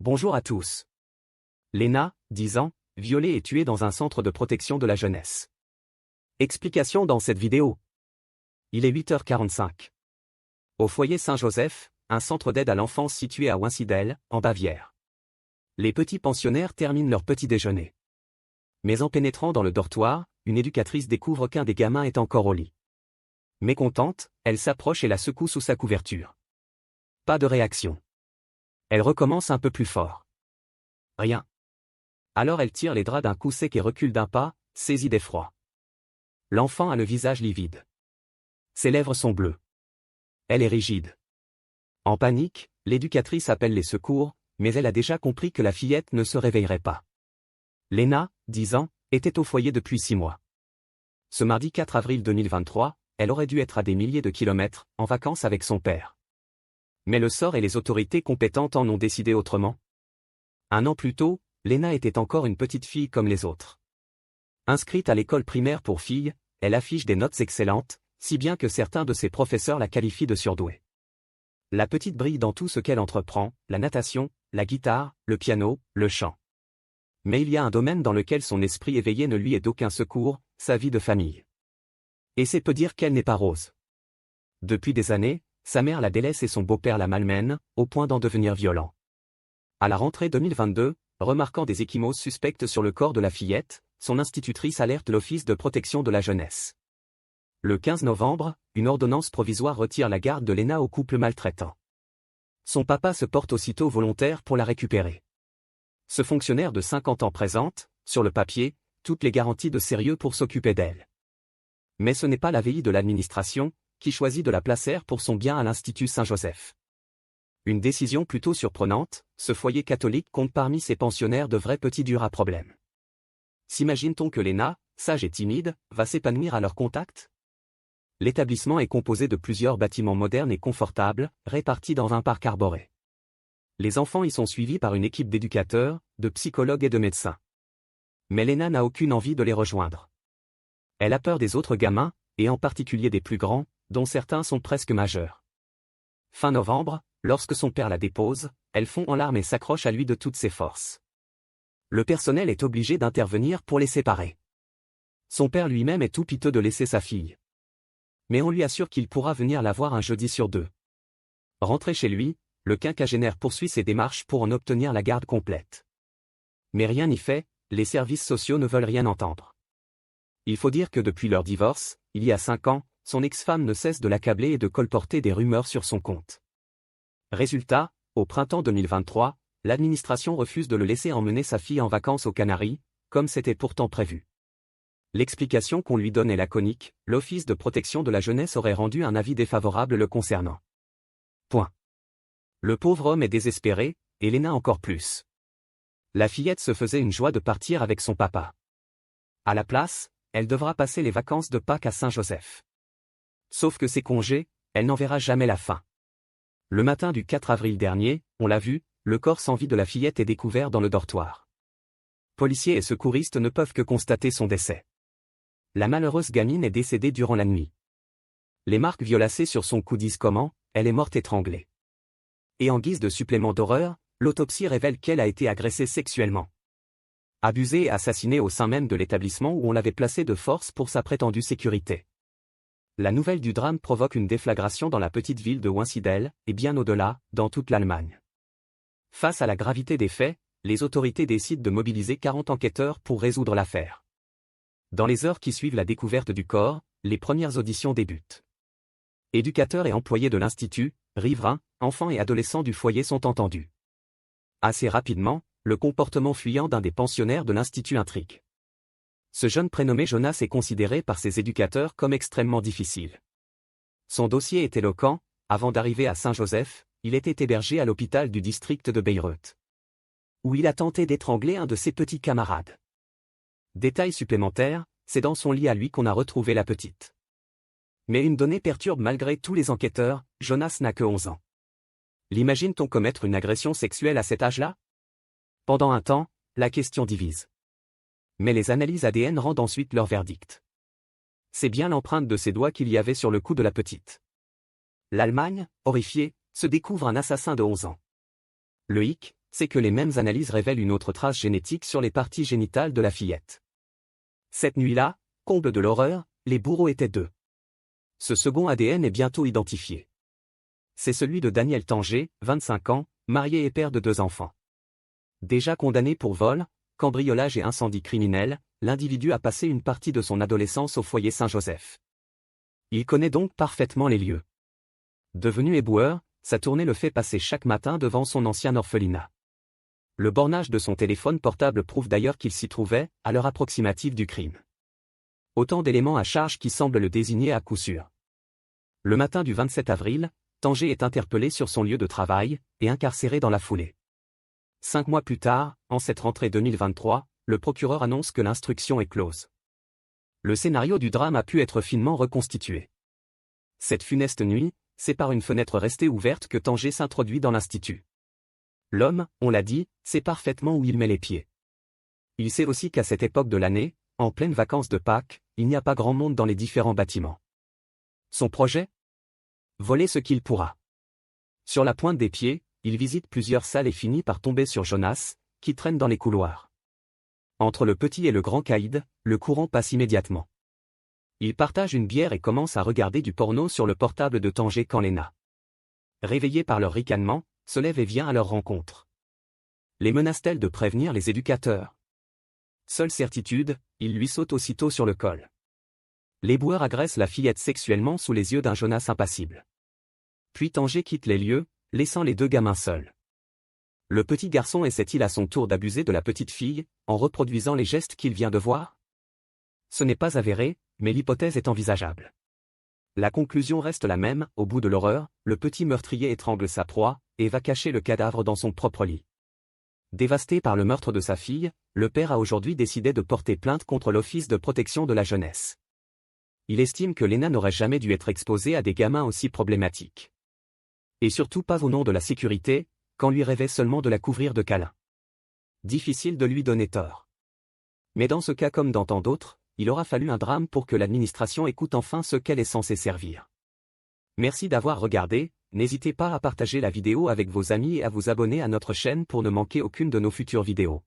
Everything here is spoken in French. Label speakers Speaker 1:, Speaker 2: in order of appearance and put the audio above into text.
Speaker 1: Bonjour à tous. Léna, 10 ans, violée et tuée dans un centre de protection de la jeunesse. Explication dans cette vidéo. Il est 8h45. Au foyer Saint-Joseph, un centre d'aide à l'enfance situé à Weinsiedel, en Bavière. Les petits pensionnaires terminent leur petit déjeuner. Mais en pénétrant dans le dortoir, une éducatrice découvre qu'un des gamins est encore au lit. Mécontente, elle s'approche et la secoue sous sa couverture. Pas de réaction. Elle recommence un peu plus fort. Rien. Alors elle tire les draps d'un coup sec et recule d'un pas, saisie d'effroi. L'enfant a le visage livide. Ses lèvres sont bleues. Elle est rigide. En panique, l'éducatrice appelle les secours, mais elle a déjà compris que la fillette ne se réveillerait pas. Léna, 10 ans, était au foyer depuis 6 mois. Ce mardi 4 avril 2023, elle aurait dû être à des milliers de kilomètres, en vacances avec son père. Mais le sort et les autorités compétentes en ont décidé autrement. Un an plus tôt, Léna était encore une petite fille comme les autres. Inscrite à l'école primaire pour filles, elle affiche des notes excellentes, si bien que certains de ses professeurs la qualifient de surdouée. La petite brille dans tout ce qu'elle entreprend, la natation, la guitare, le piano, le chant. Mais il y a un domaine dans lequel son esprit éveillé ne lui est d'aucun secours, sa vie de famille. Et c'est peu dire qu'elle n'est pas rose. Depuis des années, sa mère la délaisse et son beau-père la malmène, au point d'en devenir violent. À la rentrée 2022, remarquant des ecchymoses suspectes sur le corps de la fillette, son institutrice alerte l'Office de protection de la jeunesse. Le 15 novembre, une ordonnance provisoire retire la garde de Léna au couple maltraitant. Son papa se porte aussitôt volontaire pour la récupérer. Ce fonctionnaire de 50 ans présente, sur le papier, toutes les garanties de sérieux pour s'occuper d'elle. Mais ce n'est pas la VI de l'administration, qui choisit de la placer pour son bien à l'Institut Saint-Joseph. Une décision plutôt surprenante, ce foyer catholique compte parmi ses pensionnaires de vrais petits durs à problème. S'imagine-t-on que Léna, sage et timide, va s'épanouir à leur contact? L'établissement est composé de plusieurs bâtiments modernes et confortables, répartis dans 20 parcs arborés. Les enfants y sont suivis par une équipe d'éducateurs, de psychologues et de médecins. Mais Léna n'a aucune envie de les rejoindre. Elle a peur des autres gamins, et en particulier des plus grands, dont certains sont presque majeurs. Fin novembre, lorsque son père la dépose, elle fond en larmes et s'accroche à lui de toutes ses forces. Le personnel est obligé d'intervenir pour les séparer. Son père lui-même est tout piteux de laisser sa fille. Mais on lui assure qu'il pourra venir la voir un jeudi sur 2. Rentré chez lui, le quinquagénaire poursuit ses démarches pour en obtenir la garde complète. Mais rien n'y fait, les services sociaux ne veulent rien entendre. Il faut dire que depuis leur divorce, il y a 5 ans, son ex-femme ne cesse de l'accabler et de colporter des rumeurs sur son compte. Résultat, au printemps 2023, l'administration refuse de le laisser emmener sa fille en vacances aux Canaries, comme c'était pourtant prévu. L'explication qu'on lui donne est laconique, l'Office de protection de la jeunesse aurait rendu un avis défavorable le concernant. Point. Le pauvre homme est désespéré, et Léna encore plus. La fillette se faisait une joie de partir avec son papa. À la place, elle devra passer les vacances de Pâques à Saint-Joseph. Sauf que ses congés, elle n'en verra jamais la fin. Le matin du 4 avril dernier, on l'a vu, le corps sans vie de la fillette est découvert dans le dortoir. Policiers et secouristes ne peuvent que constater son décès. La malheureuse gamine est décédée durant la nuit. Les marques violacées sur son cou disent comment, elle est morte étranglée. Et en guise de supplément d'horreur, l'autopsie révèle qu'elle a été agressée sexuellement. Abusée et assassinée au sein même de l'établissement où on l'avait placée de force pour sa prétendue sécurité. La nouvelle du drame provoque une déflagration dans la petite ville de Weinsiedel, et bien au-delà, dans toute l'Allemagne. Face à la gravité des faits, les autorités décident de mobiliser 40 enquêteurs pour résoudre l'affaire. Dans les heures qui suivent la découverte du corps, les premières auditions débutent. Éducateurs et employés de l'Institut, riverains, enfants et adolescents du foyer sont entendus. Assez rapidement, le comportement fuyant d'un des pensionnaires de l'Institut intrigue. Ce jeune prénommé Jonas est considéré par ses éducateurs comme extrêmement difficile. Son dossier est éloquent, avant d'arriver à Saint-Joseph, il était hébergé à l'hôpital du district de Bayreuth, où il a tenté d'étrangler un de ses petits camarades. Détail supplémentaire, c'est dans son lit à lui qu'on a retrouvé la petite. Mais une donnée perturbe malgré tous les enquêteurs, Jonas n'a que 11 ans. L'imagine-t-on commettre une agression sexuelle à cet âge-là? Pendant un temps, la question divise. Mais les analyses ADN rendent ensuite leur verdict. C'est bien l'empreinte de ses doigts qu'il y avait sur le cou de la petite. L'Allemagne, horrifiée, se découvre un assassin de 11 ans. Le hic, c'est que les mêmes analyses révèlent une autre trace génétique sur les parties génitales de la fillette. Cette nuit-là, comble de l'horreur, les bourreaux étaient deux. Ce second ADN est bientôt identifié. C'est celui de Daniel Tanger, 25 ans, marié et père de 2 enfants. Déjà condamné pour vol, cambriolage et incendie criminel, l'individu a passé une partie de son adolescence au foyer Saint-Joseph. Il connaît donc parfaitement les lieux. Devenu éboueur, sa tournée le fait passer chaque matin devant son ancien orphelinat. Le bornage de son téléphone portable prouve d'ailleurs qu'il s'y trouvait, à l'heure approximative du crime. Autant d'éléments à charge qui semblent le désigner à coup sûr. Le matin du 27 avril, Tanger est interpellé sur son lieu de travail, et incarcéré dans la foulée. 5 mois plus tard, en cette rentrée 2023, le procureur annonce que l'instruction est close. Le scénario du drame a pu être finement reconstitué. Cette funeste nuit, c'est par une fenêtre restée ouverte que Tanger s'introduit dans l'institut. L'homme, on l'a dit, sait parfaitement où il met les pieds. Il sait aussi qu'à cette époque de l'année, en pleine vacances de Pâques, il n'y a pas grand monde dans les différents bâtiments. Son projet ? Voler ce qu'il pourra. Sur la pointe des pieds, il visite plusieurs salles et finit par tomber sur Jonas, qui traîne dans les couloirs. Entre le petit et le grand caïd, le courant passe immédiatement. Il partage une bière et commence à regarder du porno sur le portable de Tanger quand Léna, réveillée par leur ricanement, se lève et vient à leur rencontre. Les menace-t-elle de prévenir les éducateurs ? Seule certitude, il lui saute aussitôt sur le col. L'éboueur agresse la fillette sexuellement sous les yeux d'un Jonas impassible. Puis Tanger quitte les lieux, laissant les 2 gamins seuls. Le petit garçon essaie-t-il à son tour d'abuser de la petite fille, en reproduisant les gestes qu'il vient de voir ? Ce n'est pas avéré, mais l'hypothèse est envisageable. La conclusion reste la même, au bout de l'horreur, le petit meurtrier étrangle sa proie, et va cacher le cadavre dans son propre lit. Dévasté par le meurtre de sa fille, le père a aujourd'hui décidé de porter plainte contre l'Office de protection de la jeunesse. Il estime que Léna n'aurait jamais dû être exposée à des gamins aussi problématiques. Et surtout pas au nom de la sécurité, quand lui rêvait seulement de la couvrir de câlins. Difficile de lui donner tort. Mais dans ce cas comme dans tant d'autres, il aura fallu un drame pour que l'administration écoute enfin ce qu'elle est censée servir. Merci d'avoir regardé, n'hésitez pas à partager la vidéo avec vos amis et à vous abonner à notre chaîne pour ne manquer aucune de nos futures vidéos.